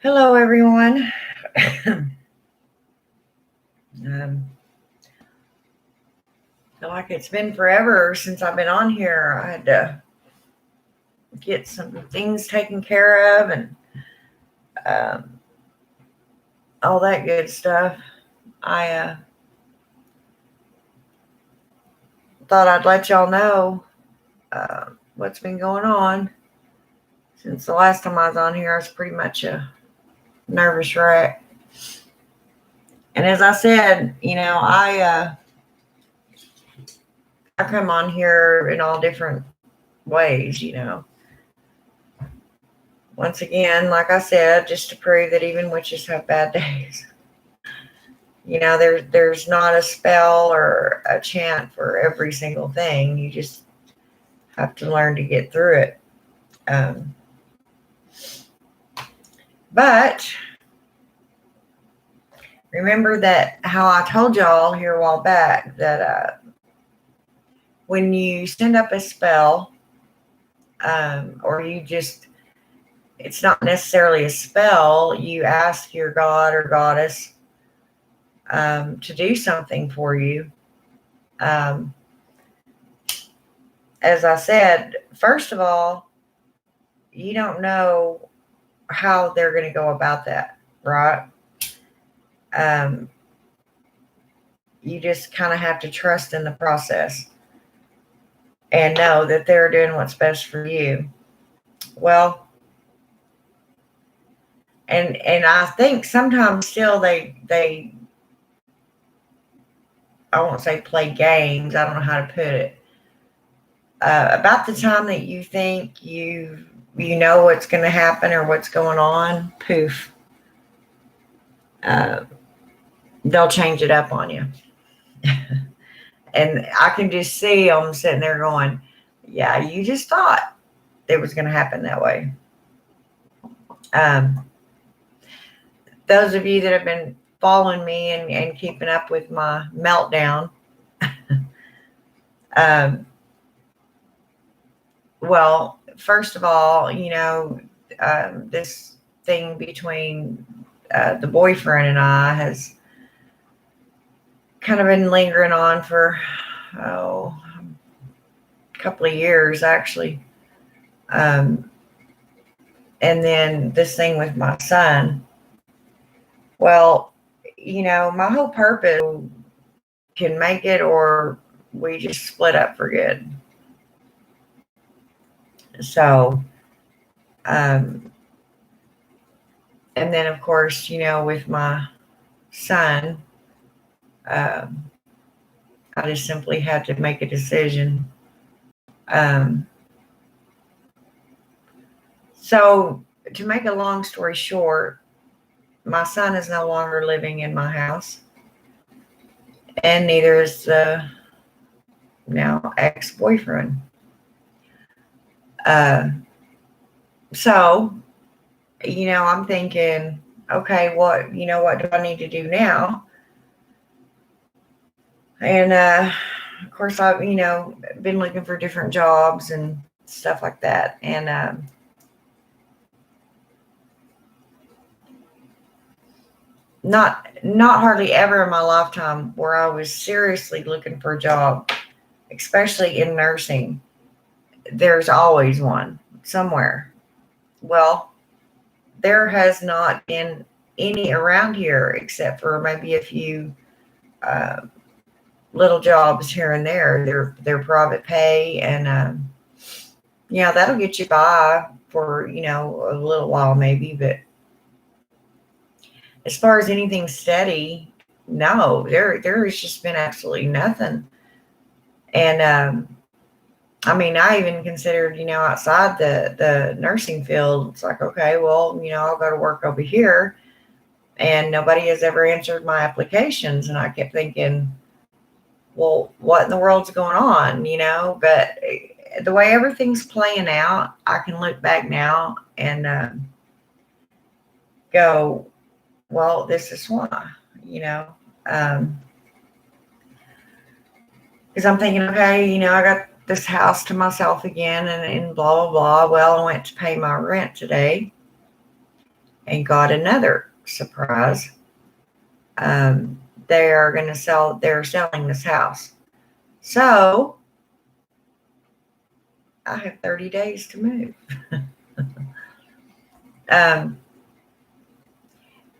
Hello, everyone. Feel like it's been forever since I've been on here. I had to get some things taken care of and um, all that good stuff. I thought I'd let y'all know what's been going on. Since the last time I was on here, I was pretty much a nervous wreck. And as I said, I come on here in all different ways. Once again, like I said, just to prove that even witches have bad days. There's not a spell or a chant for every single thing. You just have to learn to get through it. Um, but remember that how I told y'all here a while back that when you send up a spell, or it's not necessarily a spell, you ask your god or goddess to do something for you. Um, as I said, first of all, you don't know how they're going to go about that, right? Um, you just kind of have to trust in the process and know that they're doing what's best for you. Well, and I think sometimes still they I won't say play games. I don't know how to put it. About the time that you think you know what's going to happen or what's going on, poof, uh, they'll change it up on you. And I can just see them sitting there going, yeah, you just thought it was going to happen that way. Um, those of you that have been following me and keeping up with my meltdown, well, first of all, this thing between the boyfriend and I has kind of been lingering on for a couple of years, actually. And then this thing with my son. Well, my whole purpose can make it or we just split up for good. So, and then of course, with my son, I just simply had to make a decision. Um, so, to make a long story short, my son is no longer living in my house, and neither is the now ex-boyfriend. Uh, so, I'm thinking, okay, what do I need to do now? And of course, I've been looking for different jobs and stuff like that, and not hardly ever in my lifetime where I was seriously looking for a job, especially in nursing. There's always one somewhere. Well, there has not been any around here except for maybe a few uh, little jobs here and there. They're private pay, and that'll get you by for a little while maybe. But as far as anything steady, no, there has just been absolutely nothing. And I mean, I even considered, outside the nursing field, it's like, okay, well, I'll go to work over here. And nobody has ever answered my applications. And I kept thinking, well, what in the world's going on, But the way everything's playing out, I can look back now and go, well, this is why, because I'm thinking, okay, I got this house to myself again and blah, blah, blah. Well, I went to pay my rent today. and got another surprise. They're selling this house. So I have 30 days to move. And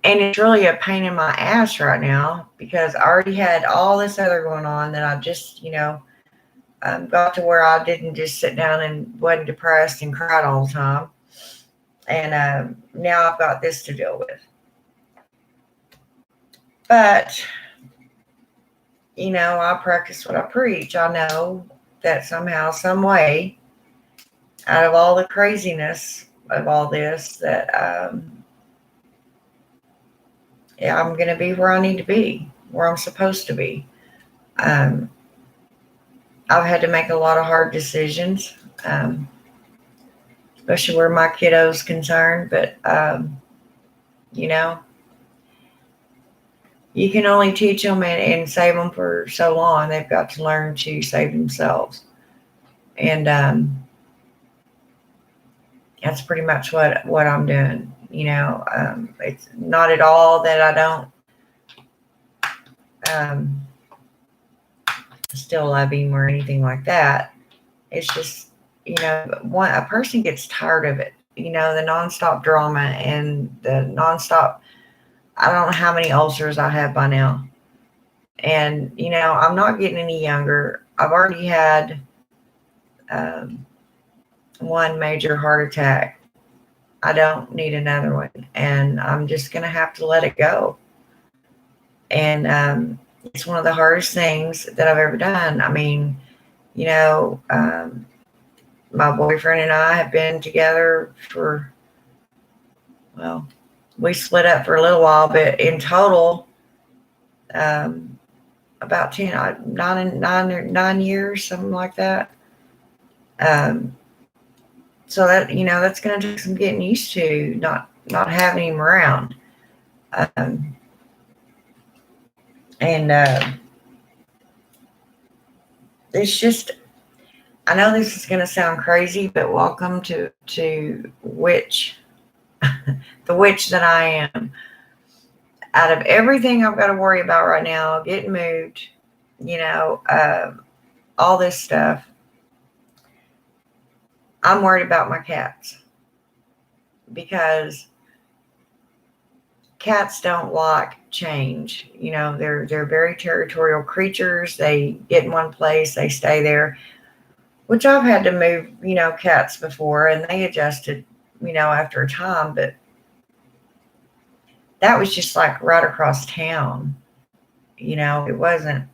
it's really a pain in my ass right now because I already had all this other going on that I just, got to where I didn't just sit down and wasn't depressed and cried all the time. And now I've got this to deal with. But, I practice what I preach. I know that somehow, some way, out of all the craziness of all this, that I'm going to be where I need to be, where I'm supposed to be. I've had to make a lot of hard decisions, especially where my kiddo's concerned. But, you can only teach them and save them for so long. They've got to learn to save themselves. And that's pretty much what I'm doing. It's not at all that I don't still love him or anything like that. It's just, a person gets tired of it. The nonstop drama and the nonstop, I don't know how many ulcers I have by now. And, I'm not getting any younger. I've already had one major heart attack. I don't need another one. And I'm just going to have to let it go. And it's one of the hardest things that I've ever done. I mean, my boyfriend and I have been together for, well, we split up for a little while, but in total, about 9 years, something like that. So that, that's going to take some getting used to, not having him around. And it's just, I know this is going to sound crazy, but welcome to witch, the witch that I am. Out of everything I've got to worry about right now, getting moved, all this stuff, I'm worried about my cats. Because cats don't like change. They're very territorial creatures. They get in one place, they stay there. Which I've had to move, cats before, and they adjusted, after a time. But that was just like right across town. It wasn't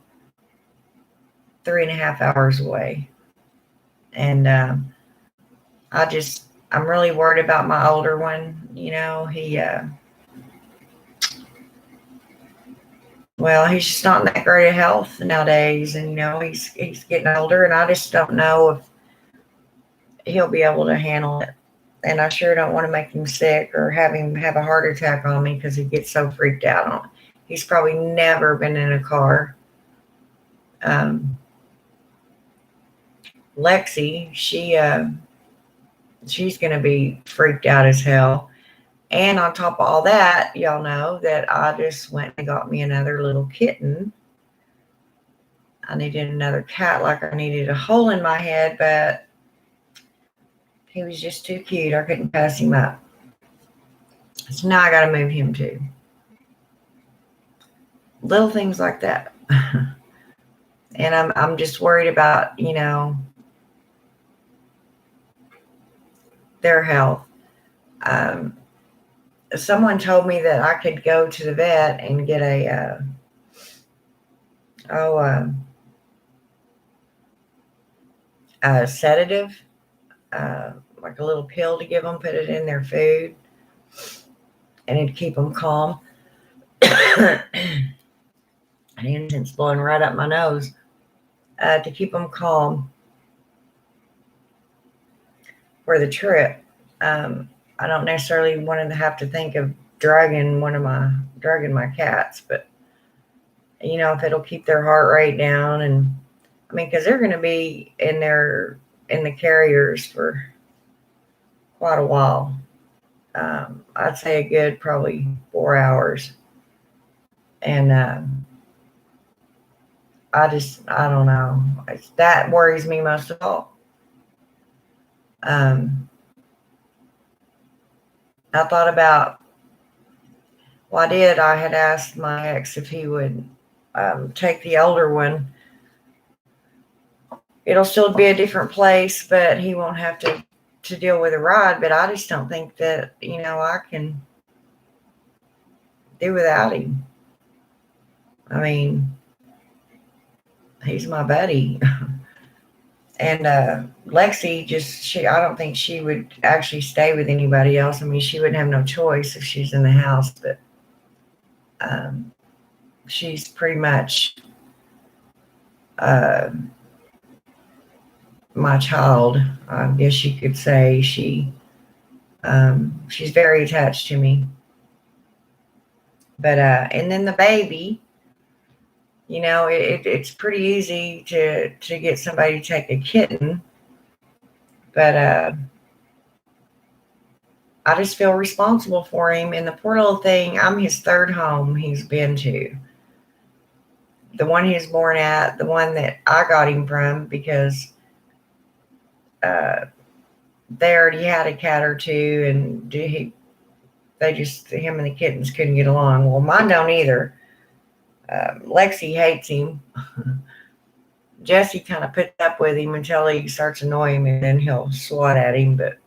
3.5 hours away. And I'm really worried about my older one. He's just not in that great of health nowadays. And, he's getting older, and I just don't know if he'll be able to handle it. And I sure don't want to make him sick or have him have a heart attack on me because he gets so freaked out on it. He's probably never been in a car. Lexi, she's going to be freaked out as hell. And on top of all that, y'all know that I just went and got me another little kitten. I needed another cat like I needed a hole in my head, but he was just too cute. I couldn't pass him up. So now I got to move him too. Little things like that. And I'm just worried about, their health. Someone told me that I could go to the vet and get a sedative, like a little pill to give them, put it in their food, and it'd keep them calm. And it's blowing right up my nose. To keep them calm for the trip. I don't necessarily want to have to think of drugging my cats, but if it'll keep their heart rate down, and I mean, because they're going to be in the carriers for quite a while. I'd say a good probably 4 hours. And I don't know. That worries me most of all. Um, I thought about, well, I had asked my ex if he would take the older one. It'll still be a different place, but he won't have to deal with a ride. But I just don't think that, I can do without him. I mean, he's my buddy. And Lexi, I don't think she would actually stay with anybody else. I mean, she wouldn't have no choice if she's in the house, but she's pretty much uh, my child. I guess you could say she's very attached to me. But and then the baby, it's pretty easy to get somebody to take a kitten, but I just feel responsible for him. And the poor little thing, I'm his third home he's been to. The one he was born at, the one that I got him from, because they already had a cat or two, and him and the kittens couldn't get along. Well, mine don't either. Lexi hates him. Jesse kind of puts up with him until he starts annoying him, and then he'll swat at him. But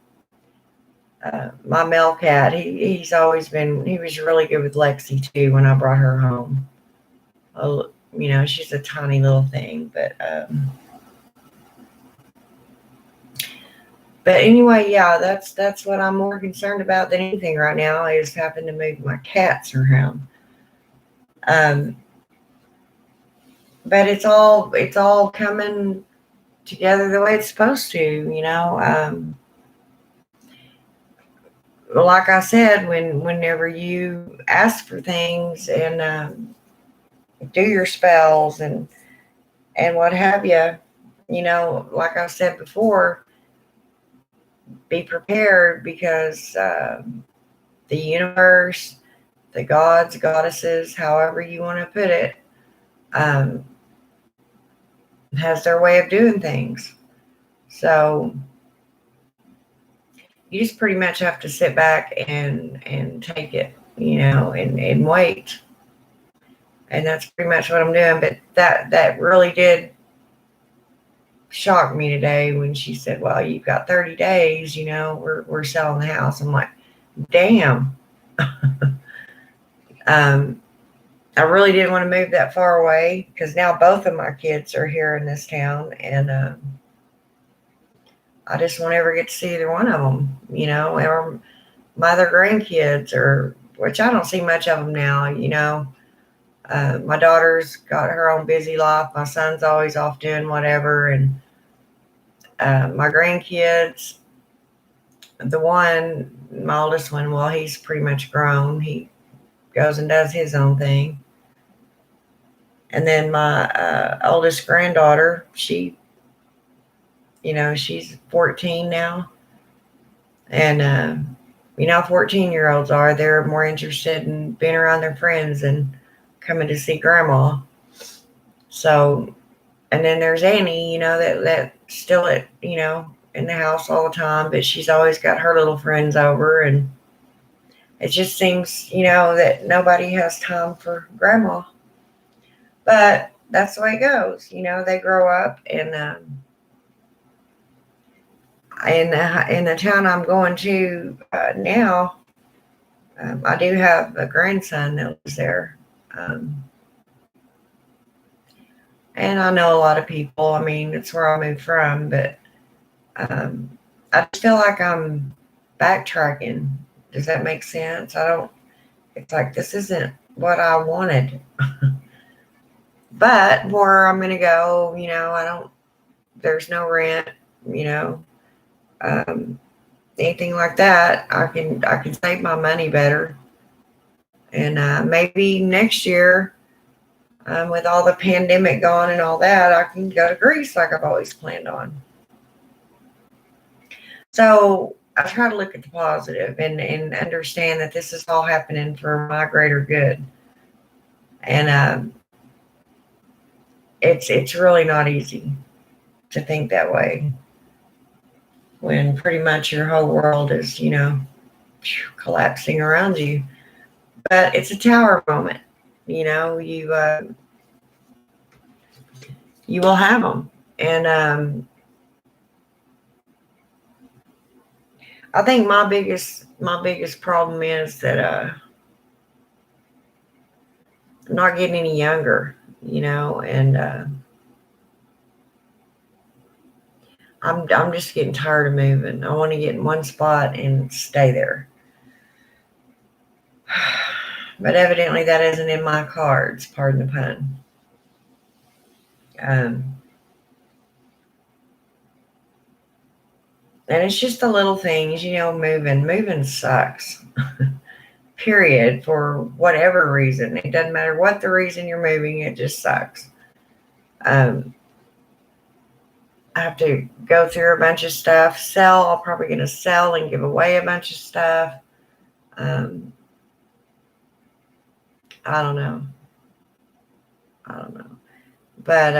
my male cat, he was really good with Lexi too when I brought her home. She's a tiny little thing, but anyway, yeah, that's what I'm more concerned about than anything right now, is having to move my cats around. But it's all coming together the way it's supposed to. Like I said, whenever you ask for things and do your spells and what have you, like I said before, be prepared, because the universe, the gods, goddesses, however you want to put it, has their way of doing things. So you just pretty much have to sit back and take it, and wait. And that's pretty much what I'm doing. But that really did shock me today when she said, well, you've got 30 days, we're selling the house. I'm like, damn. I really didn't want to move that far away, because now both of my kids are here in this town, and I just won't ever get to see either one of them, or my other grandkids, which I don't see much of them now. My daughter's got her own busy life. My son's always off doing whatever, and my grandkids, my oldest one, well, he's pretty much grown. He goes and does his own thing. And then my oldest granddaughter, she's 14 now. And, 14-year-olds they're more interested in being around their friends than coming to see grandma. So, and then there's Annie, that still in the house all the time, but she's always got her little friends over. And it just seems, that nobody has time for grandma. But that's the way it goes. They grow up, and in the town I'm going to now, I do have a grandson that lives there. And I know a lot of people. I mean, it's where I moved from, but I just feel like I'm backtracking. Does that make sense? It's like, this isn't what I wanted. But where I'm going to go, there's no rent, anything like that. I can save my money better. And maybe next year, with all the pandemic gone and all that, I can go to Greece like I've always planned on. So I try to look at the positive and understand that this is all happening for my greater good. And it's really not easy to think that way when pretty much your whole world is, collapsing around you. But it's a tower moment. You will have them. And I think my biggest problem is that I'm not getting any younger, and I'm just getting tired of moving. I want to get in one spot and stay there. But evidently that isn't in my cards, pardon the pun. And it's just the little things, moving. Moving sucks. Period. For whatever reason. It doesn't matter what the reason you're moving, it just sucks. I have to go through a bunch of stuff, sell. I'm probably going to sell and give away a bunch of stuff. I don't know. But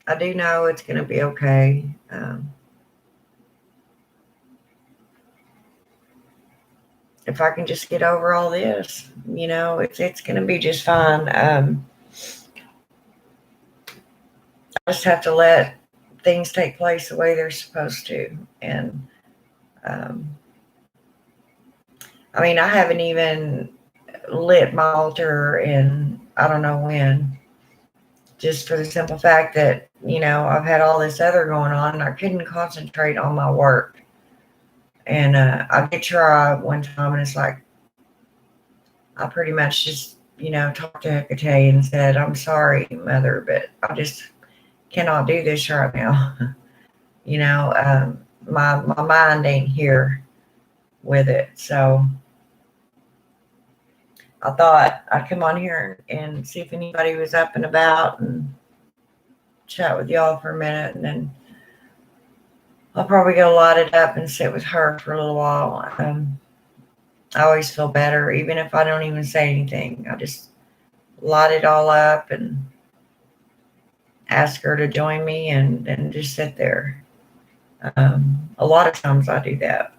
I do know it's going to be okay. If I can just get over all this, it's going to be just fine. I just have to let things take place the way they're supposed to. And I haven't even lit my altar in I don't know when, just for the simple fact that, I've had all this other going on and I couldn't concentrate on my work. And I did try one time, and it's like I pretty much just, talked to Hecate and said, I'm sorry, Mother, but I just cannot do this right now. My mind ain't here with it. So I thought I'd come on here and see if anybody was up and about and chat with y'all for a minute, and then I'll probably go light it up and sit with her for a little while. I always feel better, even if I don't even say anything. I just light it all up and ask her to join me and just sit there. A lot of times I do that.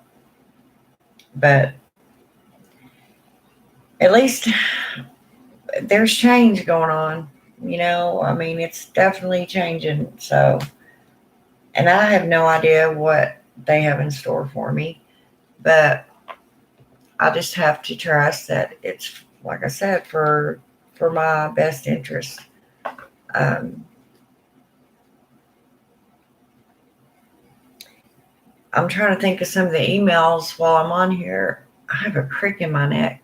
But at least there's change going on, it's definitely changing. So, and I have no idea what they have in store for me, but I just have to trust that it's, like I said, for my best interest. I'm trying to think of some of the emails while I'm on here. I have a crick in my neck.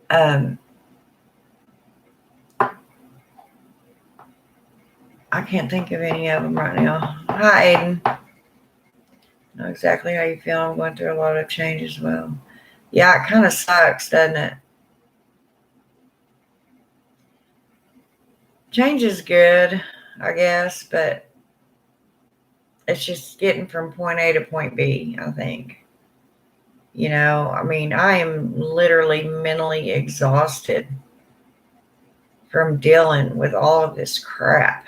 I can't think of any of them right now. Hi, Aiden. I know exactly how you feel. I'm going through a lot of change as well. Yeah, it kind of sucks, doesn't it? Change is good, I guess, but it's just getting from point A to point B, I think. I am literally mentally exhausted from dealing with all of this crap.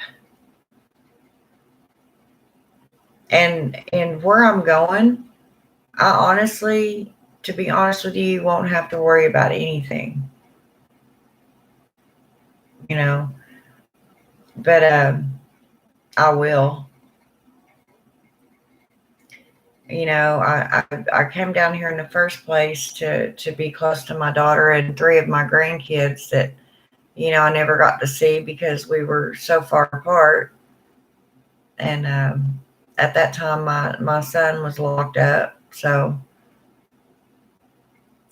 And where I'm going, I honestly, to be honest with you, won't have to worry about anything. But I will. I came down here in the first place to be close to my daughter and 3 of my grandkids that, I never got to see because we were so far apart. And at that time, my son was locked up. So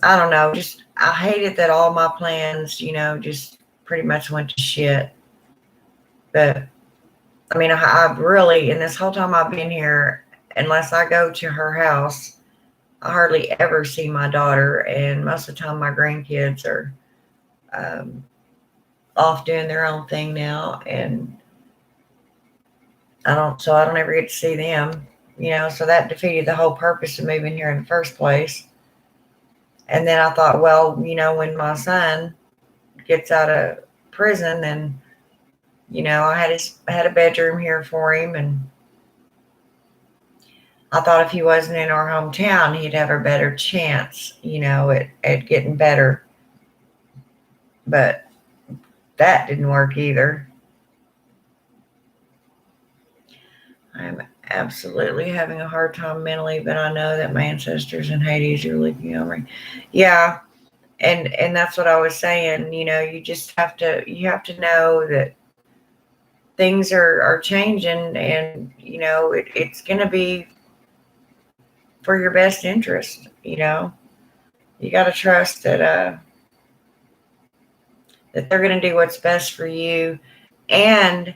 I don't know. Just I hated that all my plans, just pretty much went to shit. But I've really, in this whole time I've been here, unless I go to her house, I hardly ever see my daughter. And most of the time my grandkids are off doing their own thing now. And I don't ever get to see them. So that defeated the whole purpose of moving here in the first place. And then I thought, well, when my son gets out of prison, then, I had a bedroom here for him, and I thought if he wasn't in our hometown, he'd have a better chance, at getting better. But that didn't work either. I'm absolutely having a hard time mentally, but I know that my ancestors in Hades are looking over me. Yeah, and that's what I was saying. You have to know that things are changing, and it's going to be for your best interest. You got to trust that they're going to do what's best for you, and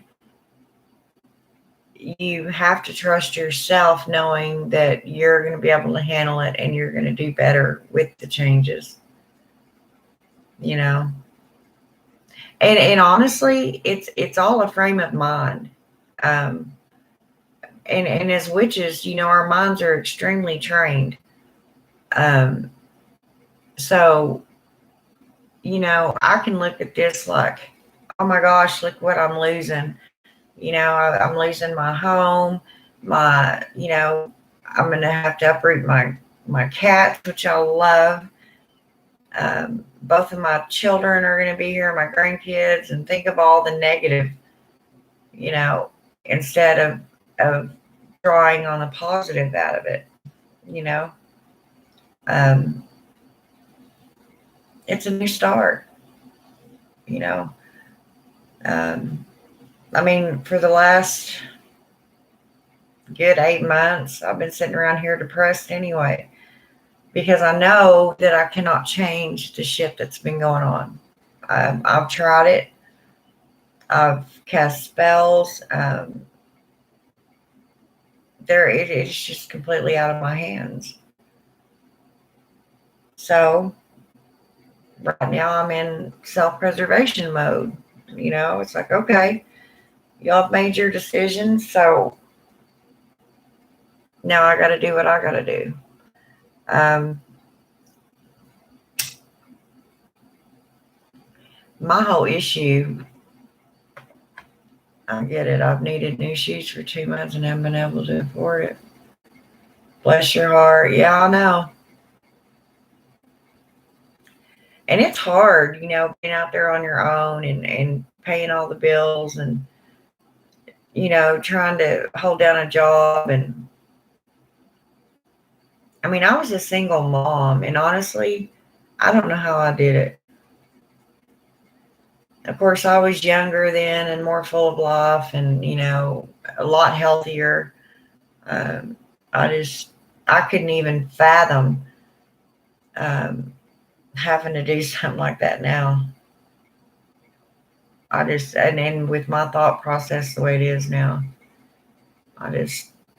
you have to trust yourself, knowing that you're going to be able to handle it and you're going to do better with the changes. And honestly, it's all a frame of mind. And as witches, our minds are extremely trained. So I can look at this like, oh my gosh, look what I'm losing. I'm losing my home, I'm going to have to uproot my cats, which I love. Both of my children are going to be here, my grandkids, and think of all the negative, instead of drawing on the positive out of it, it's a new start, you know. For the last good 8 months, I've been sitting around here depressed anyway, because I know that I cannot change the shit that's been going on. I've tried it. I've cast spells. It's just completely out of my hands. So right now I'm in self-preservation mode. It's like, okay, y'all have made your decision, so now I got to do what I got to do. My whole issue, I get it. I've needed new shoes for 2 months and haven't been able to afford it. Bless your heart. Yeah, I know. And it's hard, being out there on your own and paying all the bills and, trying to hold down a job. And I was a single mom, and honestly, I don't know how I did it. Of course, I was younger then and more full of life and, a lot healthier. I couldn't even fathom having to do something like that now. And with my thought process the way it is now,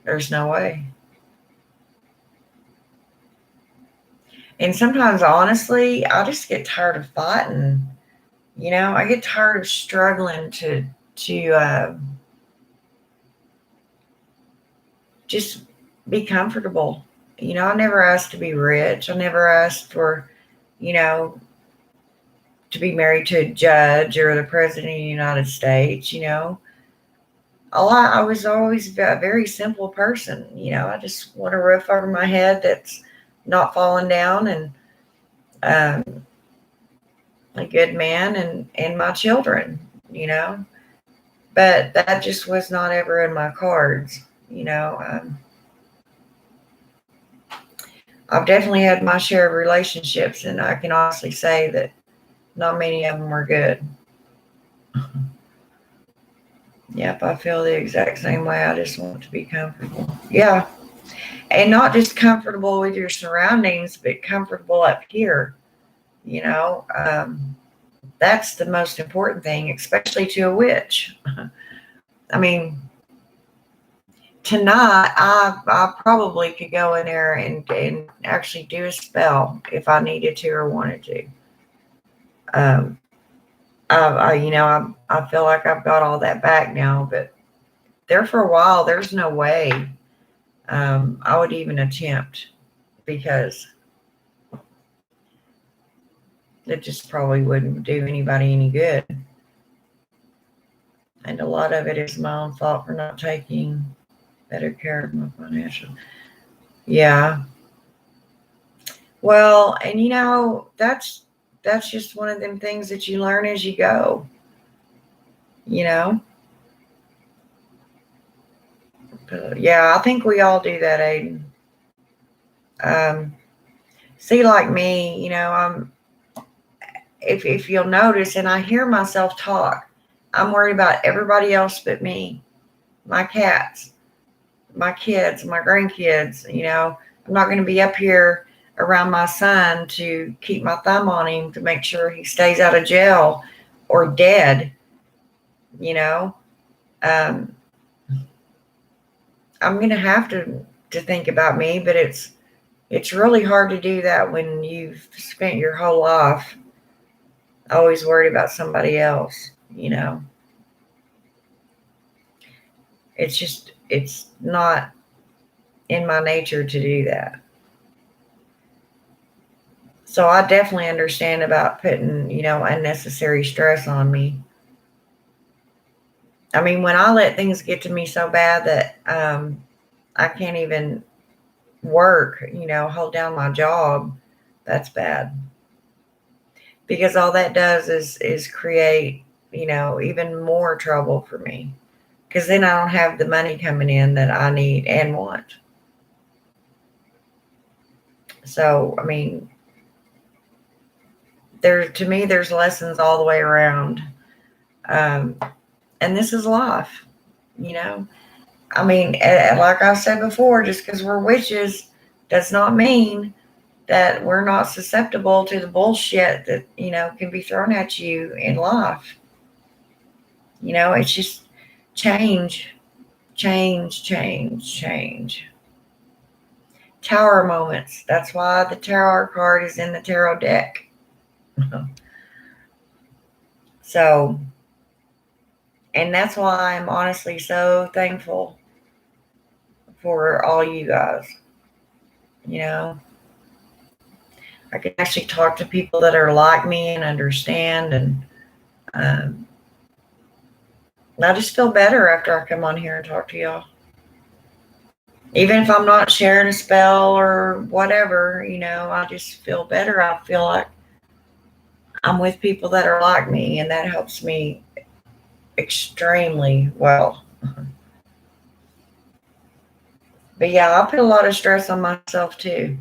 there's no way. And sometimes, honestly, I just get tired of fighting. I get tired of struggling to just be comfortable. I never asked to be rich. I never asked for, to be married to a judge or the president of the United States. I was always a very simple person. I just want a roof over my head that's not falling down, and a good man and my children. But that just was not ever in my cards. I've definitely had my share of relationships, and I can honestly say that not many of them were good. Yep, I feel the exact same way. I just want to be comfortable. Yeah. And not just comfortable with your surroundings, but comfortable up here. That's the most important thing, especially to a witch. Tonight, I probably could go in there and actually do a spell if I needed to or wanted to. I feel like I've got all that back now, but there for a while, there's no way. I would even attempt, because it just probably wouldn't do anybody any good. And a lot of it is my own fault for not taking better care of my financial. Yeah. Well, and that's just one of them things that you learn as you go. You know. But yeah, I think we all do that, Aiden. See, like me, I'm. If you'll notice, and I hear myself talk, I'm worried about everybody else but me, my cats, my kids, my grandkids. I'm not going to be up here around my son to keep my thumb on him to make sure he stays out of jail or dead. You know, um, I'm going to have to think about me, but it's really hard to do that when you've spent your whole life always worried about somebody else. It's not in my nature to do that. So I definitely understand about putting, unnecessary stress on me. I mean, when I let things get to me so bad that I can't even work, hold down my job, that's bad. Because all that does is create, even more trouble for me. Because then I don't have the money coming in that I need and want. So, I mean, to me, there's lessons all the way around. And this is life, you know. I mean, like I said before, just because we're witches does not mean that we're not susceptible to the bullshit that, can be thrown at you in life. It's just change, change, change, change. Tower moments. That's why the Tower card is in the tarot deck. So, and that's why I'm honestly so thankful for all you guys. I can actually talk to people that are like me and understand, and I just feel better after I come on here and talk to y'all. Even if I'm not sharing a spell or whatever, I just feel better. I feel like I'm with people that are like me, and that helps me extremely well. But yeah, I put a lot of stress on myself too.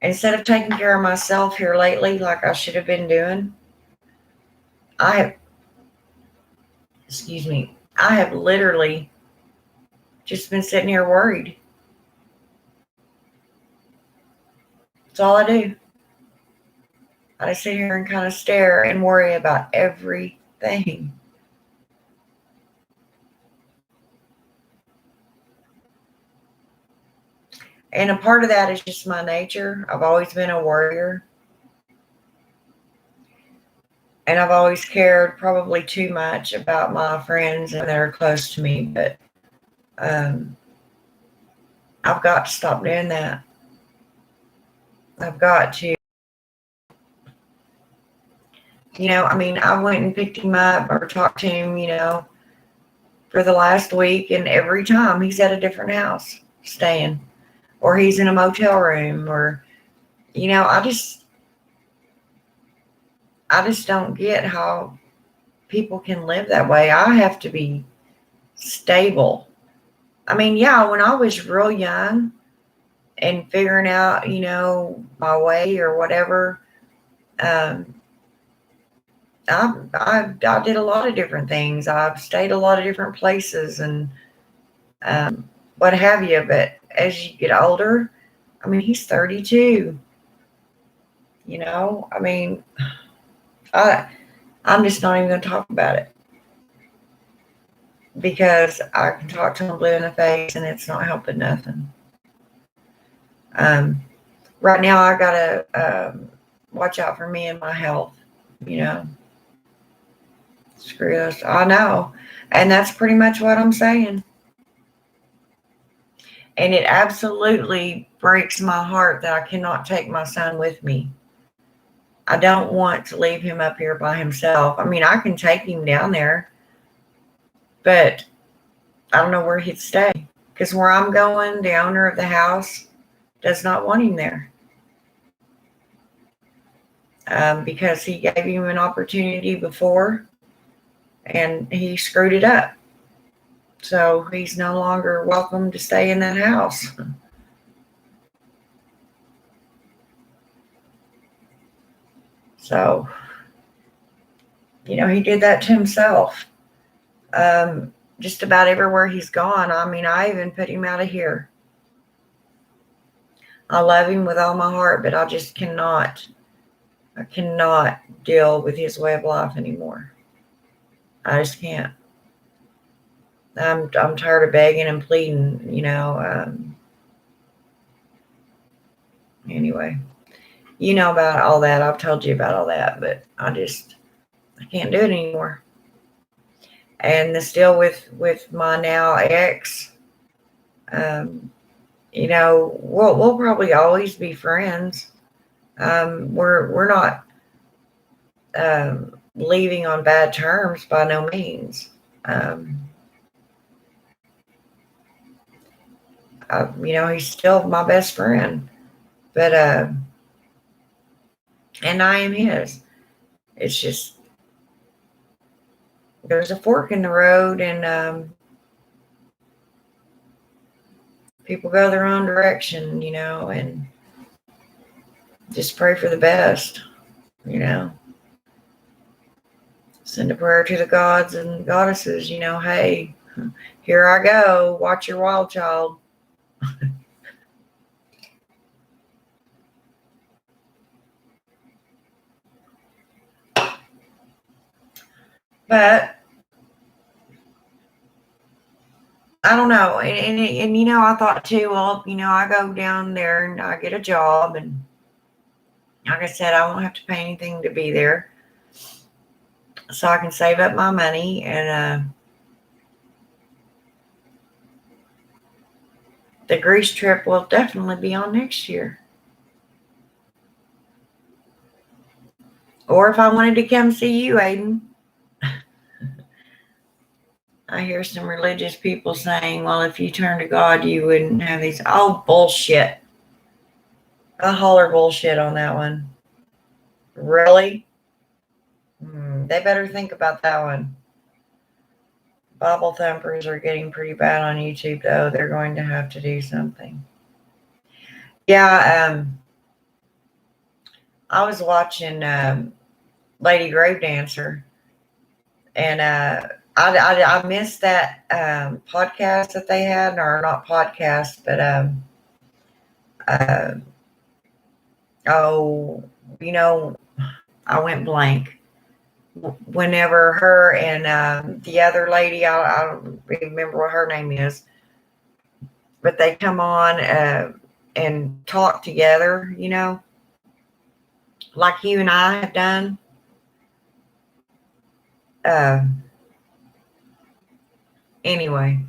Instead of taking care of myself here lately, like I should have been doing, I have, excuse me, I have literally just been sitting here worried. That's all I do. I just sit here and kind of stare and worry about everything. And a part of that is just my nature. I've always been a worrier. And I've always cared probably too much about my friends and that are close to me. But I've got to stop doing that. I've got to. I mean, I went and picked him up or talked to him, for the last week. And every time he's at a different house staying, or he's in a motel room, or, I just don't get how people can live that way. I have to be stable. I mean, yeah, when I was real young and figuring out, my way or whatever, I did a lot of different things. I've stayed a lot of different places and what have you. But as you get older, I mean, he's 32. I mean, I'm just not even going to talk about it, because I can talk to him blue in the face and it's not helping nothing. Right now, I got to watch out for me and my health, Screw those. I know. And that's pretty much what I'm saying. And it absolutely breaks my heart that I cannot take my son with me. I don't want to leave him up here by himself. I mean, I can take him down there, but I don't know where he'd stay. Because where I'm going, the owner of the house does not want him there. Because he gave him an opportunity before and he screwed it up. So he's no longer welcome to stay in that house. So, he did that to himself. Just about everywhere he's gone. I mean, I even put him out of here. I love him with all my heart, but I just cannot deal with his way of life anymore. I just can't. I'm tired of begging and pleading, anyway, about all that. I've told you about all that, but I can't do it anymore. And the still with my now ex, we'll probably always be friends. We're not leaving on bad terms by no means. He's still my best friend, but and I am his. It's just there's a fork in the road, and people go their own direction, and just pray for the best, Send a prayer to the gods and goddesses, hey, here I go. Watch your wild child. But I don't know. And I thought too, well, I go down there and I get a job. And like I said, I won't have to pay anything to be there. So I can save up my money. And the Greece trip will definitely be on next year. Or if I wanted to come see you, Aiden. I hear some religious people saying, well, if you turn to God, you wouldn't have these. Oh, bullshit. I holler bullshit on that one. Really? They better think about that one. Bible thumpers are getting pretty bad on YouTube, though. They're going to have to do something. Yeah, I was watching Lady Grave Dancer, and I missed that podcast that they had, or not podcast, but I went blank. Whenever her and the other lady, I don't remember what her name is, but they come on and talk together, like you and I have done. Anyway,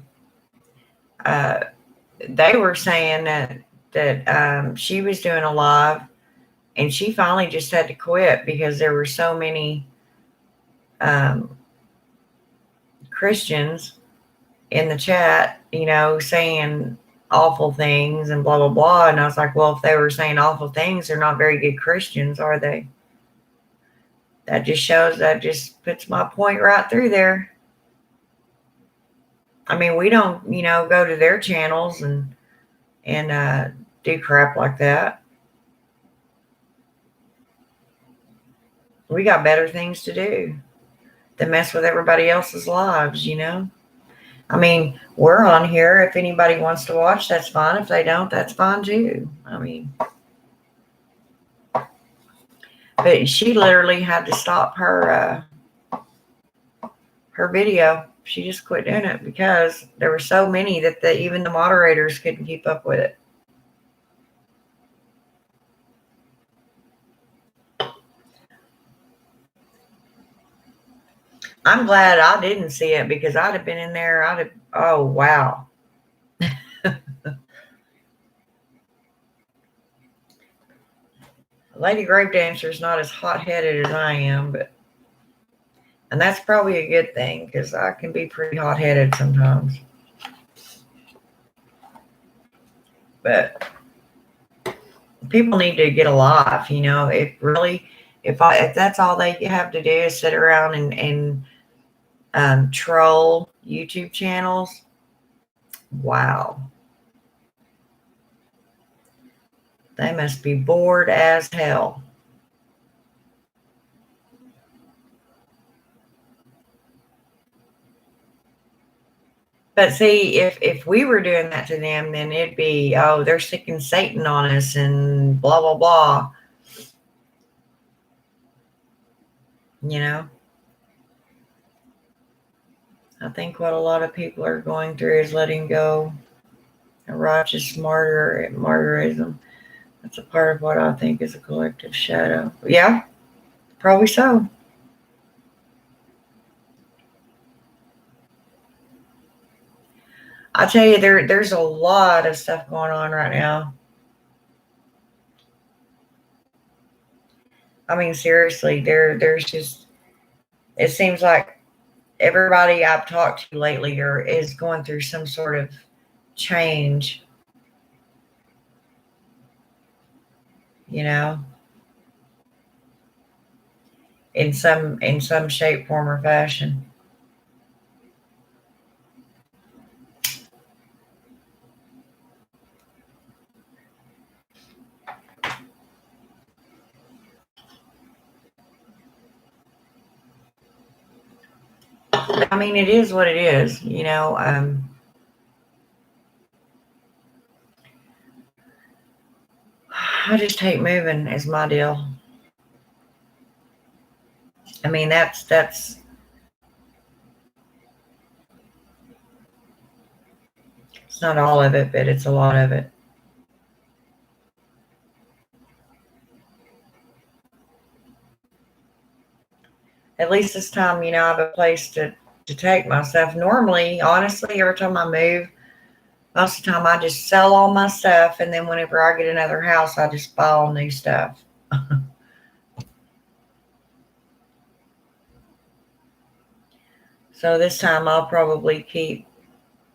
they were saying that she was doing a live, and she finally just had to quit because there were so many Christians in the chat, saying awful things and blah, blah, blah. And I was like, well, if they were saying awful things, they're not very good Christians, are they? That just puts my point right through there. I mean, we don't, go to their channels and do crap like that. We got better things to do than mess with everybody else's lives, I mean, we're on here. If anybody wants to watch, that's fine. If they don't, that's fine too. I mean, but she literally had to stop her video. She just quit doing it because there were so many that even the moderators couldn't keep up with it. I'm glad I didn't see it because I'd have been in there. Oh, wow. Lady Grave Dancer is not as hot headed as I am, and that's probably a good thing because I can be pretty hot headed sometimes. But people need to get alive, if that's all they have to do is sit around and troll YouTube channels, wow, they must be bored as hell. But see, if we were doing that to them, then it'd be, oh, they're sicking Satan on us and blah blah blah. You know, I think what a lot of people are going through is letting go a righteous martyrism. That's a part of what I think is a collective shadow. Yeah, probably so. I tell you, there's a lot of stuff going on right now. I mean, seriously, there's just, it seems like everybody I've talked to lately is going through some sort of change, you know, in some shape, form, or fashion. I mean, it is what it is, you know. I just hate moving is my deal. I mean, that's it's not all of it, but it's a lot of it. At least this time, I have a place to take myself. Normally, honestly, every time I move, most of the time I just sell all my stuff, and then whenever I get another house, I just buy all new stuff. So this time I'll probably keep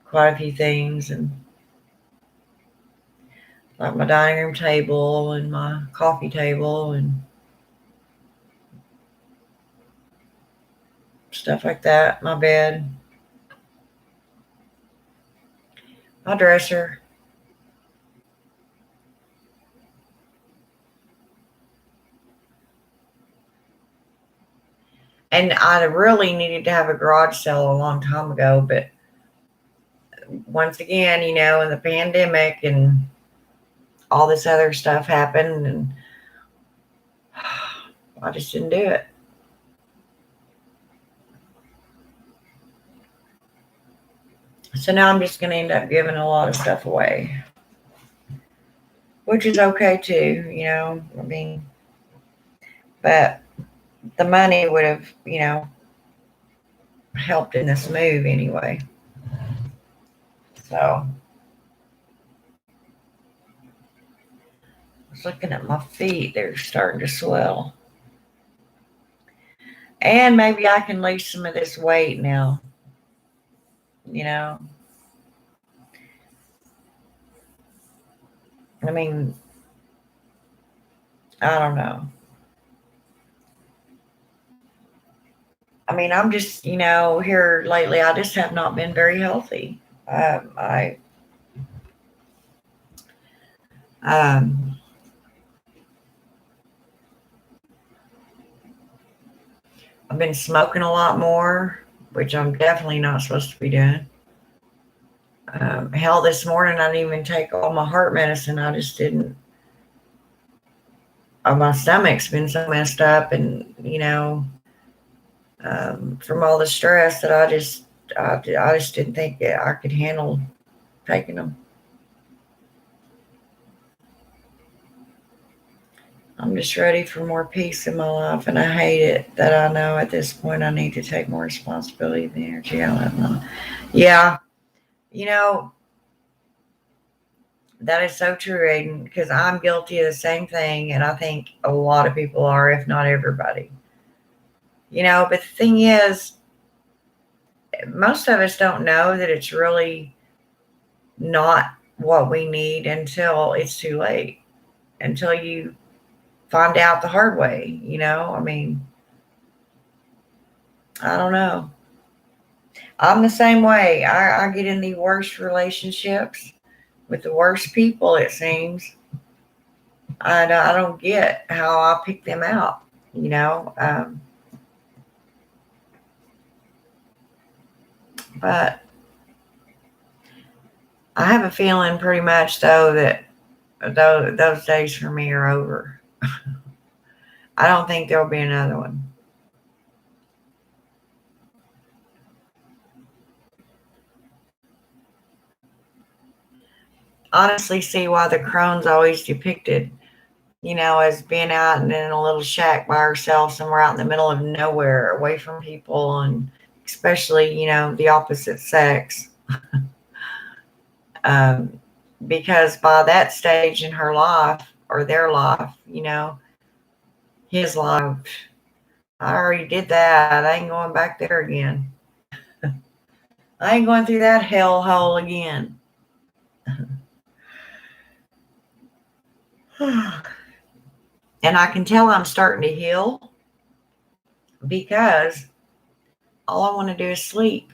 quite a few things, and like my dining room table and my coffee table and stuff like that. My bed, my dresser. And I really needed to have a garage sale a long time ago, but once again, in the pandemic and all this other stuff happened, and I just didn't do it. So now I'm just going to end up giving a lot of stuff away, which is okay too, I mean, but the money would have, helped in this move anyway. So I was looking at my feet, they're starting to swell. And maybe I can lose some of this weight now, you know. I mean, I don't know. I mean, I'm just, here lately, I just have not been very healthy. I, um, I've been smoking a lot more, which I'm definitely not supposed to be doing. Hell, this morning I didn't even take all my heart medicine. I just didn't. My stomach's been so messed up, and from all the stress that I just didn't think that I could handle taking them. I'm just ready for more peace in my life, and I hate it that I know at this point I need to take more responsibility of the energy I let my life. Yeah, you know, that is so true, Aiden, because I'm guilty of the same thing, and I think a lot of people are, if not everybody. But the thing is, most of us don't know that it's really not what we need until it's too late, until you find out the hard way. I mean, I don't know. I'm the same way. I get in the worst relationships with the worst people, it seems. I don't get how I pick them out, you know. But I have a feeling pretty much, though, that those days for me are over. I don't think there'll be another one. Honestly, see why the crone's always depicted, as being out in a little shack by herself somewhere out in the middle of nowhere, away from people, and especially, the opposite sex. um, because by that stage in her life, or their life, his life, I already did that. I ain't going back there again. I ain't going through that hellhole again. And I can tell I'm starting to heal because all I want to do is sleep.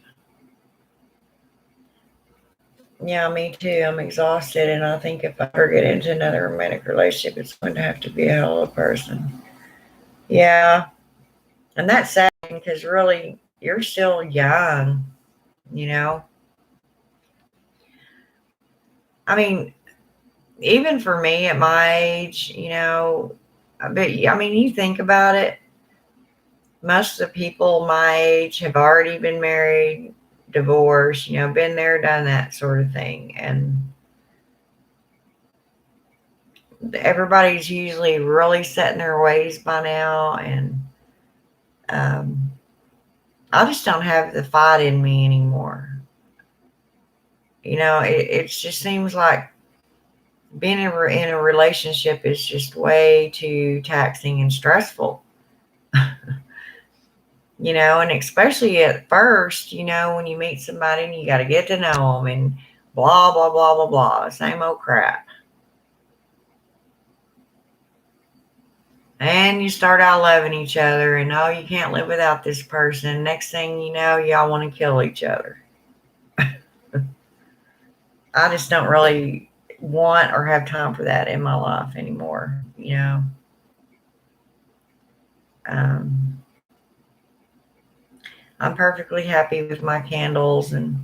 Yeah, me too. I'm exhausted, and I think if I ever get into another romantic relationship, it's going to have to be a hell of a person. Yeah, and that's sad because really, you're still young, you know? I mean, even for me at my age, but I mean, you think about it, most of the people my age have already been married, divorced, been there, done that sort of thing. And everybody's usually really set in their ways by now. And um, I just don't have the fight in me anymore. It just seems like being in a relationship is just way too taxing and stressful. And especially at first, when you meet somebody and you got to get to know them and blah, blah, blah, blah, blah, same old crap. And you start out loving each other and, oh, you can't live without this person. Next thing you know, y'all want to kill each other. I just don't really want or have time for that in my life anymore. Um, I'm perfectly happy with my candles and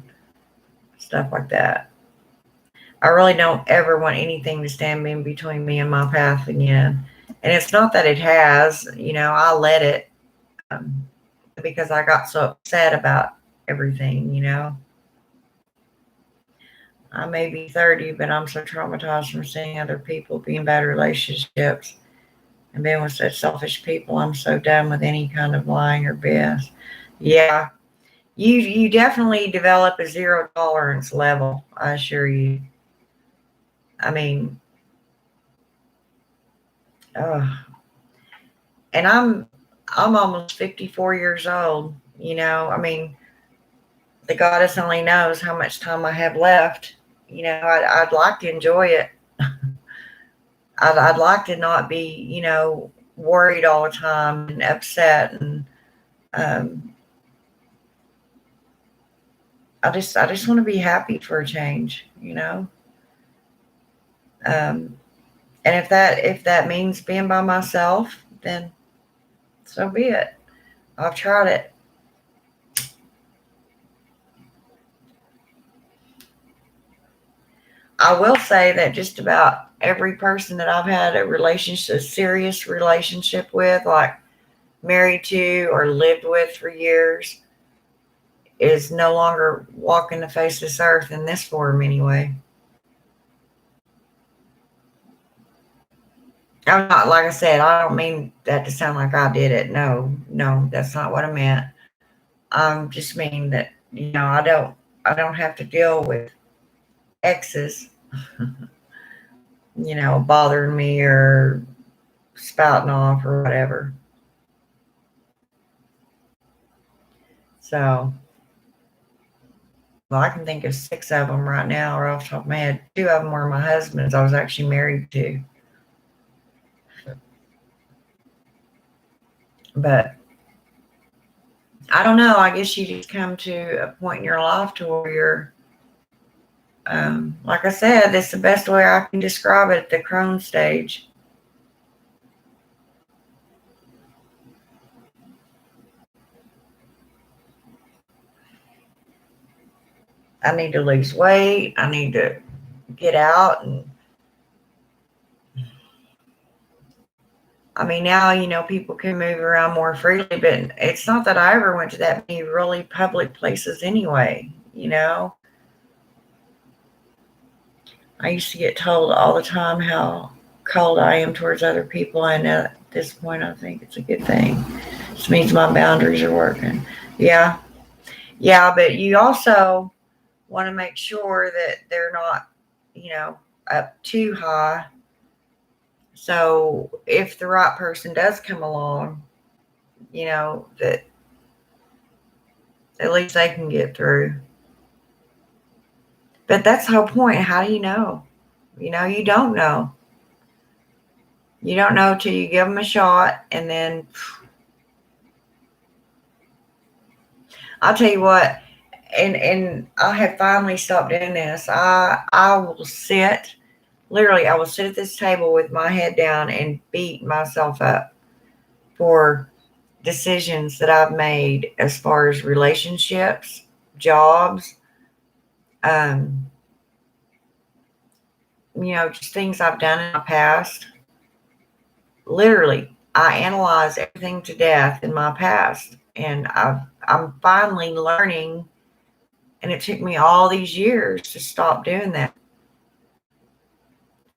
stuff like that. I really don't ever want anything to stand in between me and my path again. And it's not that it has, I let it um, because I got so upset about everything. I may be 30, but I'm so traumatized from seeing other people be in bad relationships and being with such selfish people. I'm so done with any kind of lying or BS. Yeah, you definitely develop a zero tolerance level, I assure you. I mean, uh, and I'm almost 54 years old. I mean, the goddess only knows how much time I have left. I'd like to enjoy it. I'd like to not be, worried all the time and upset. And um, I just want to be happy for a change. Um, and if that means being by myself, then so be it. I've tried it. I will say that just about every person that I've had a serious relationship with, like married to or lived with for years, is no longer walking the face of this earth in this form anyway. I'm not, like I said, I don't mean that to sound like I did it. No, no, that's not what I meant. Just mean that, I don't have to deal with exes, bothering me or spouting off or whatever. So, well, I can think of 6 of them right now, or off the top of my head. 2 of them were my husbands I was actually married to. But I don't know. I guess you just come to a point in your life to where you're, like I said, it's the best way I can describe it, the crone stage. I need to lose weight. I need to get out. And I mean, now, people can move around more freely, but it's not that I ever went to that many really public places anyway. I used to get told all the time how cold I am towards other people, and at this point, I think it's a good thing. This means my boundaries are working. Yeah, yeah, but you also want to make sure that they're not, up too high. So if the right person does come along, that at least they can get through. But that's the whole point. How do you know? You don't know. You don't know till you give them a shot, and then I'll tell you what. And I have finally stopped doing this. I will sit. Literally, I will sit at this table with my head down and beat myself up for decisions that I've made as far as relationships, jobs, um, just things I've done in my past. Literally, I analyze everything to death in my past, and I'm finally learning. And it took me all these years to stop doing that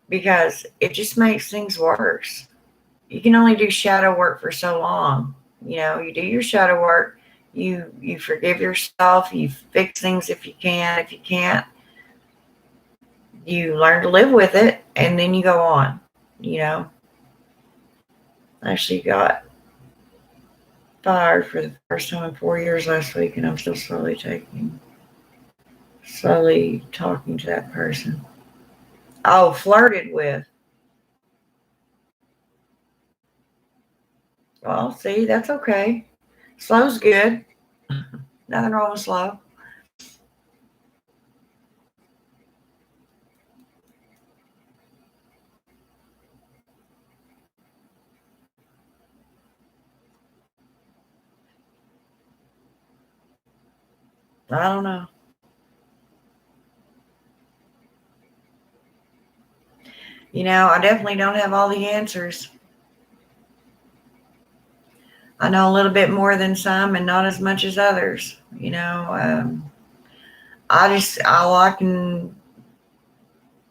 because it just makes things worse. You can only do shadow work for so long. You do your shadow work, you forgive yourself, you fix things if you can. If you can't, you learn to live with it, and then you go on. I actually got fired for the first time in 4 years last week, and I'm still slowly talking to that person. Oh, flirted with. Well, see, that's okay. Slow's good. Nothing wrong with slow. I don't know. I definitely don't have all the answers. I know a little bit more than some and not as much as others. All I can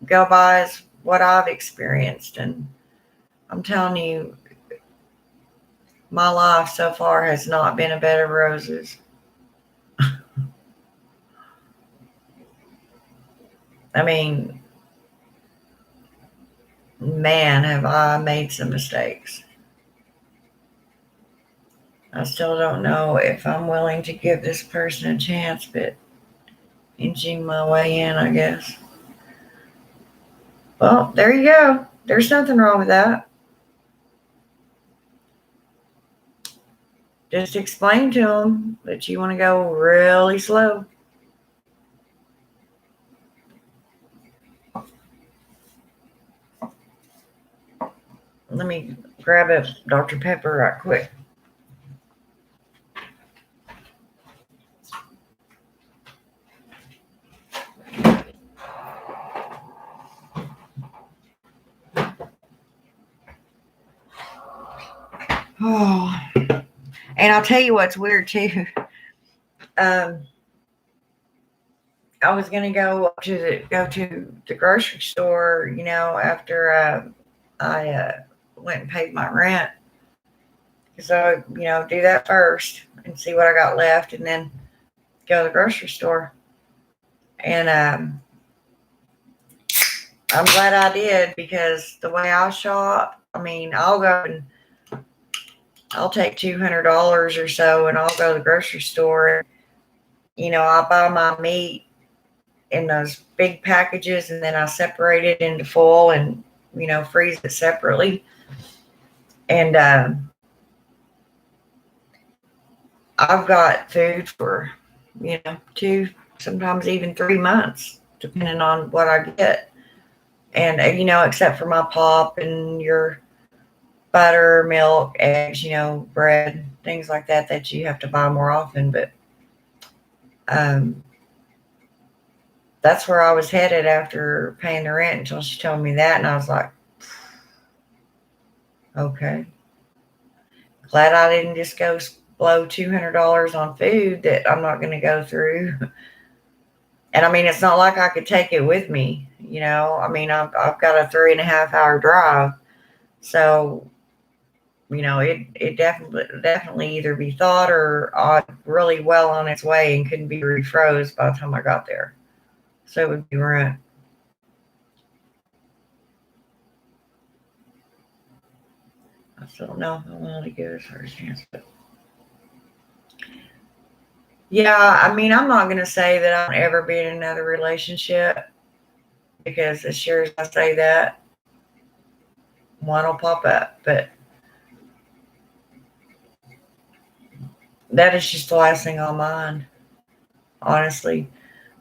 go by is what I've experienced. And I'm telling you, my life so far has not been a bed of roses. I mean, man, have I made some mistakes. I still don't know if I'm willing to give this person a chance, but inching my way in, I guess. Well, there you go. There's nothing wrong with that. Just explain to them that you want to go really slow. Let me grab a Dr. Pepper right quick. Oh, and I'll tell you what's weird too. I was gonna go to the grocery store, after I went and paid my rent. So, do that first and see what I got left, and then go to the grocery store. And I'm glad I did, because the way I shop, I'll go and I'll take $200 or so, and I'll go to the grocery store. I buy my meat in those big packages, and then I separate it into full and, freeze it separately. And I've got food for, 2, sometimes even 3 months, depending on what I get. And, except for my pop and your butter, milk, eggs, bread, things like that you have to buy more often. But that's where I was headed after paying the rent, until she told me that. And I was like, okay. Glad I didn't just go blow $200 on food that I'm not going to go through. And it's not like I could take it with me. I've got a 3.5-hour drive. So, it definitely either be thawed or really well on its way and couldn't be refroze by the time I got there. So it would be ruined. I still don't know how long to give us her a chance. But yeah, I'm not going to say that I'll ever be in another relationship, because as sure as I say that, one will pop up. But that is just the last thing on mind, honestly.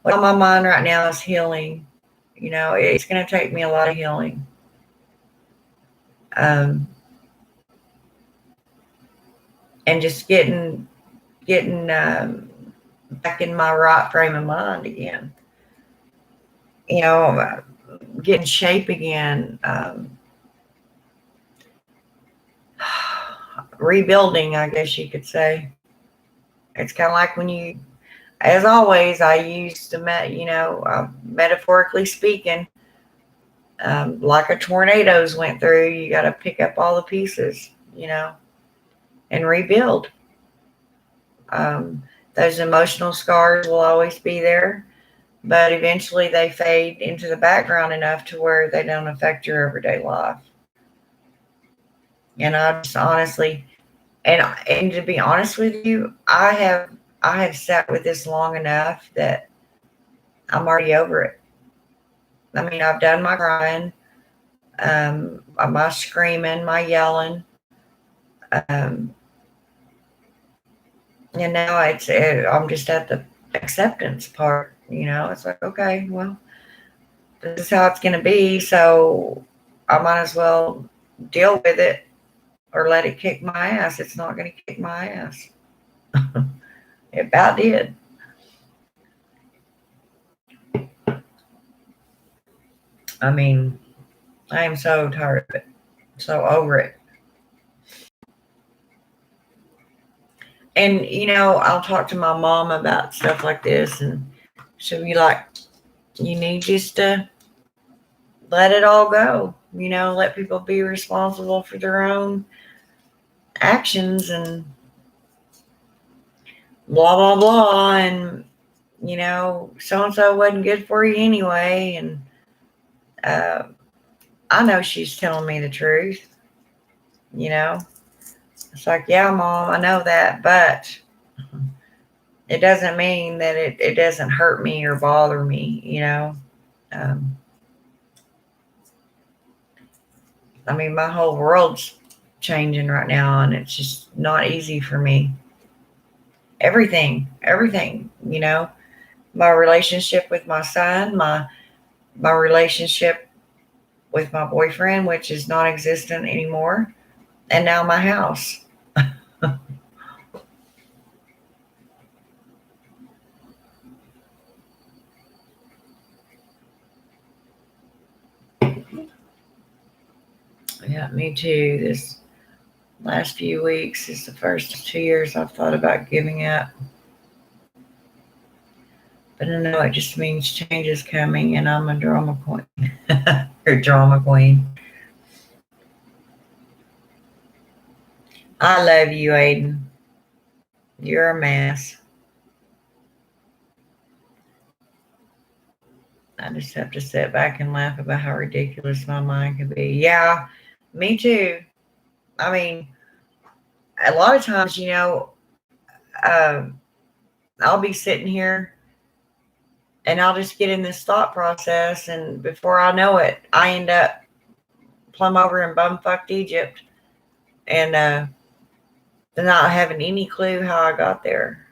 What's on my mind right now is healing. It's going to take me a lot of healing. And just getting back in my right frame of mind again. Get in shape again. Rebuilding, I guess you could say. It's kind of like when as always, I use metaphorically speaking, like a tornado's went through, you got to pick up all the pieces, and rebuild. Those emotional scars will always be there, but eventually they fade into the background enough to where they don't affect your everyday life. And I just honestly, and to be honest with you, I have sat with this long enough that I'm already over it. I've done my crying, my screaming, my yelling, and now I'm just at the acceptance part. It's like, okay, well, this is how it's going to be, so I might as well deal with it or let it kick my ass. It's not going to kick my ass. It about did. I am so tired of it, so over it. And, I'll talk to my mom about stuff like this, and she'll be like, you need just to let it all go. Let people be responsible for their own actions, and blah, blah, blah. And, so-and-so wasn't good for you anyway. And I know she's telling me the truth. It's like, yeah, Mom, I know that, but it doesn't mean that it doesn't hurt me or bother me, my whole world's changing right now, and it's just not easy for me. Everything, my relationship with my son, my relationship with my boyfriend, which is non-existent anymore, and now my house. Yeah, me too. This last few weeks is the first 2 years I've thought about giving up. But I know it just means change is coming, and I'm a drama queen. Or drama queen. I love you, Aiden. You're a mess. I just have to sit back and laugh about how ridiculous my mind can be. Yeah, me too. I mean, a lot of times, uh, I'll be sitting here and I'll just get in this thought process, and before I know it, I end up plumb over in bumfucked Egypt and not having any clue how I got there.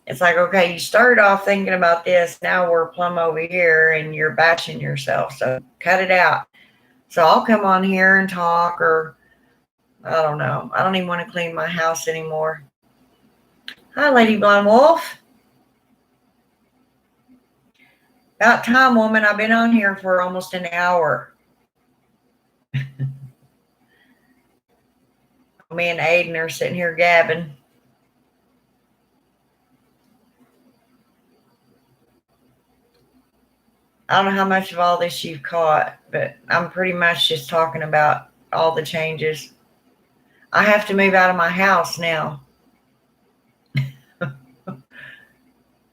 It's like, okay, you started off thinking about this, now we're plumb over here and you're bashing yourself, so cut it out. So I'll come on here and talk, or I don't know. I don't even want to clean my house anymore. Hi, Lady Blonde Wolf. About time, woman. I've been on here for almost an hour. Me and Aiden are sitting here gabbing. I don't know how much of all this you've caught, but I'm pretty much just talking about all the changes. I have to move out of my house now.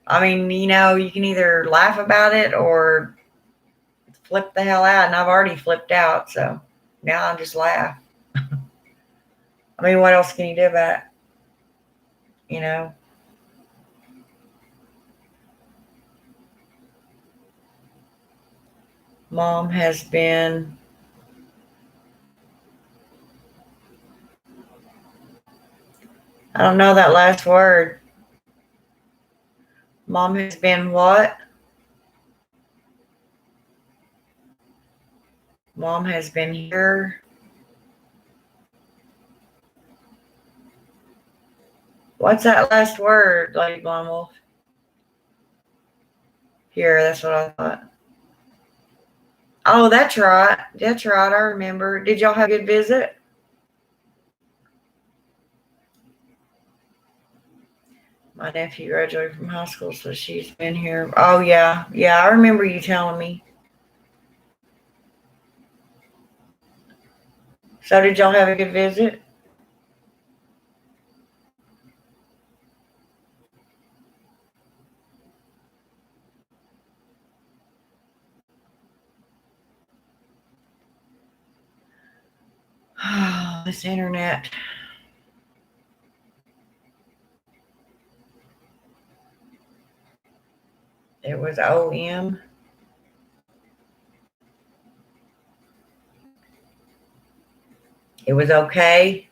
I mean, you can either laugh about it or flip the hell out, and I've already flipped out, so now I just laugh. I mean, what else can you do about it? You know? Mom has been I don't know that last word. Mom has been what? Mom has been here. What's that last word, Lady Blonde Wolf? Here, that's what I thought. Oh, that's right. That's right. I remember. Did y'all have a good visit? My nephew graduated from high school, so she's been here. Oh, yeah. Yeah, I remember you telling me. So, did y'all have a good visit? Oh, this internet. It was OM. It was okay.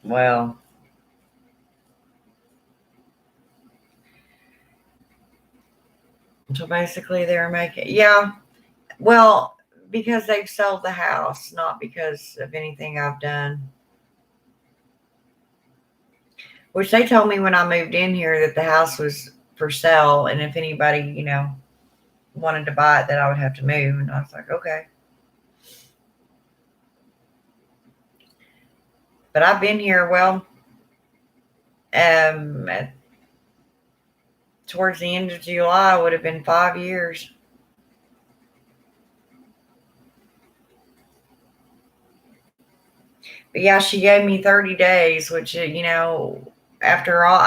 Well, so basically they're making, yeah, well, because they've sold the house, not because of anything I've done. Which they told me when I moved in here that the house was for sale, and if anybody, wanted to buy it, that I would have to move. And I was like, okay. But I've been here, well, at, towards the end of July would have been 5 years. But yeah, she gave me 30 days, which, after all,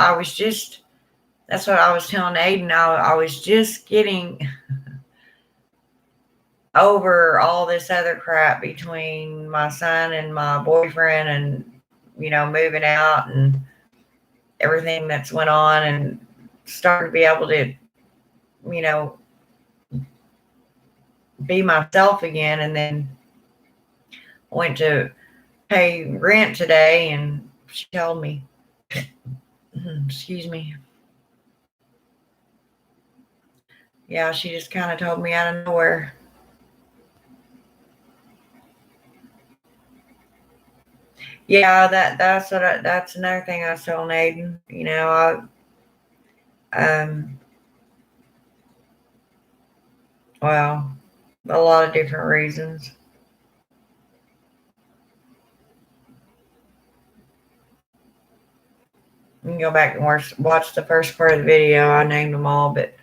that's what I was telling Aiden. I was just getting over all this other crap between my son and my boyfriend and, moving out and everything that's went on, and started to be able to, you know, be myself again. And then went to pay rent today and she told me, excuse me. Yeah, she just kind of told me out of nowhere. Yeah, that's another thing I was telling Aiden. Um, well, a lot of different reasons. You can go back and watch the first part of the video. I named them all, but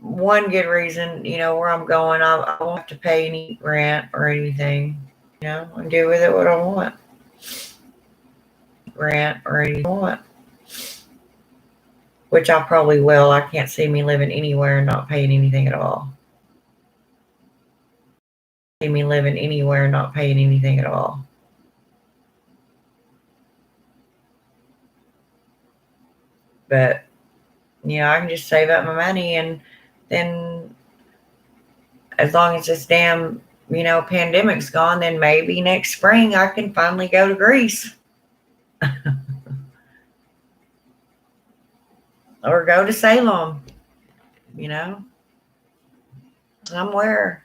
one good reason, where I'm going, I won't have to pay any rent or anything, and do with it what I want. Rent or anything I want. Which I probably will. I can't see me living anywhere and not paying anything at all. See me living anywhere and not paying anything at all. But, I can just save up my money, and then as long as this damn, pandemic's gone, then maybe next spring I can finally go to Greece. Or go to Salem, somewhere.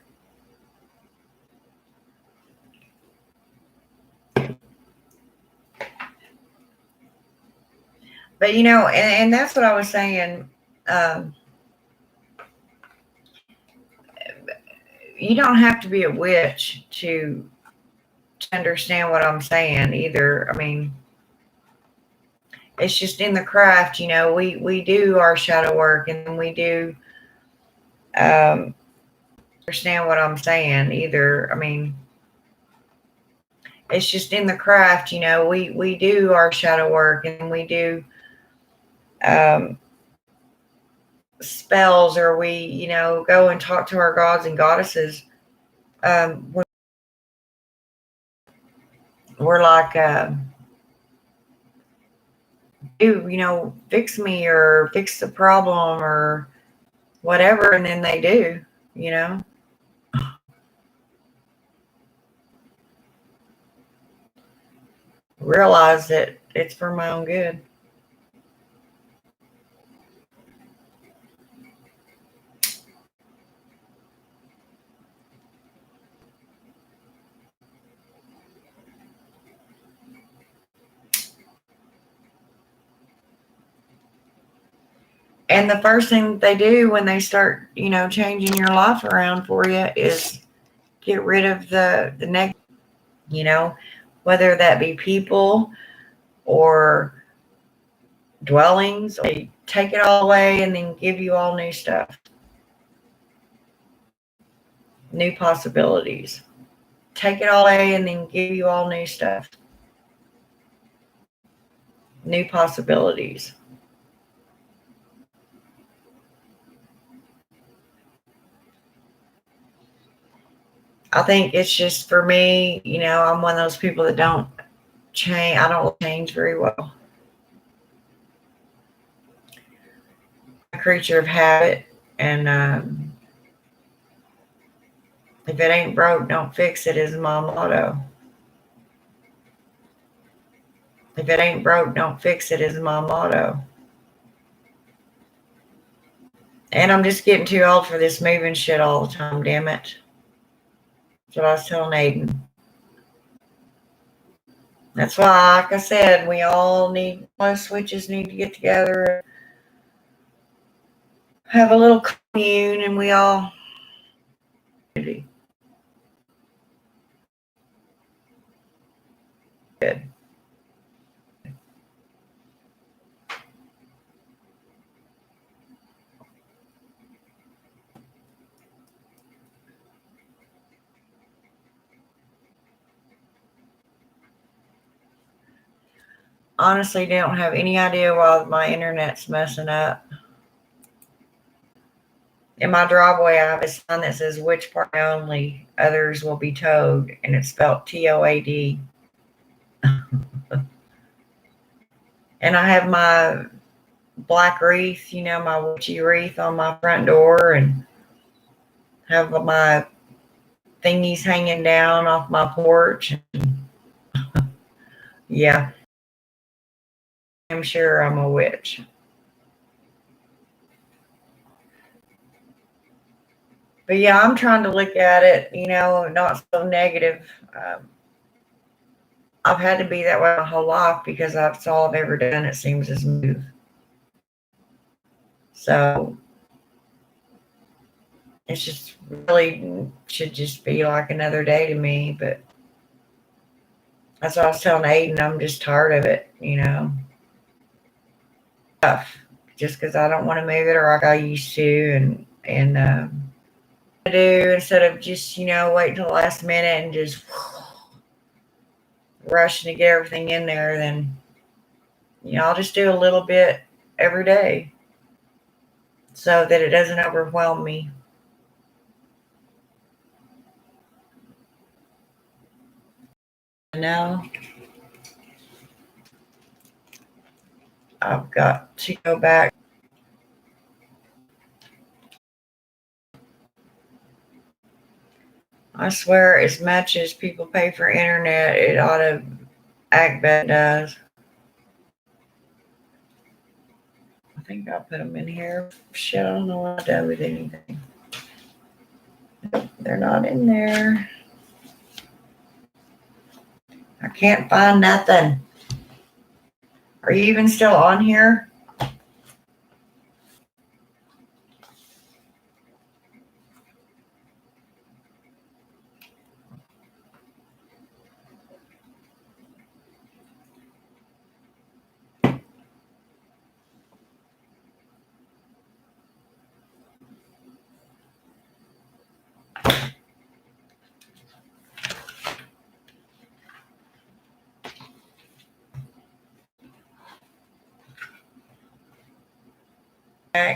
But, and that's what I was saying. You don't have to be a witch to understand what I'm saying either. I mean, it's just in the craft, we do our shadow work, and we do understand what I'm saying either. I mean, it's just in the craft, we do our shadow work, and we do spells, or we, go and talk to our gods and goddesses. We're like, fix me or fix the problem or whatever, and then they do, realize that it's for my own good. And the first thing they do when they start, changing your life around for you is get rid of the negative, whether that be people or dwellings. They take it all away and then give you all new stuff, new possibilities. Take it all away and then give you all new stuff, new possibilities. I think it's just, for me, I'm one of those people that don't change. I don't change very well. I'm a creature of habit, and if it ain't broke, don't fix it is my motto. If it ain't broke, don't fix it is my motto. And I'm just getting too old for this moving shit all the time, damn it. That's what I was telling Aiden. That's why, like I said, we all switches need to get together, have a little commune, and we all good. Honestly, don't have any idea why my internet's messing up. In my driveway, I have a sign that says "Which part only? Others will be towed," and it's spelled TOAD. And I have my black wreath, my witchy wreath on my front door, and have my thingies hanging down off my porch. Yeah, I'm sure I'm a witch. But yeah, I'm trying to look at it, not so negative. I've had to be that way my whole life because that's all I've ever done, it seems, is move. So it's just really should just be like another day to me. But That's what I was telling Aiden. I'm just tired of it, Tough. Just because I don't want to move it or like I used to, and I do instead of just wait till the last minute and just rushing to get everything in there. Then I'll just do a little bit every day so that it doesn't overwhelm me. Now I've got to go back. I swear, as much as people pay for internet, it ought to act better. Does. I think I'll put them in here. Shit, I don't know what I done with anything. They're not in there. I can't find nothing. Are you even still on here?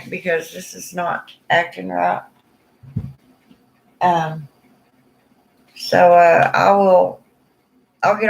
Because this is not acting right. So I'll get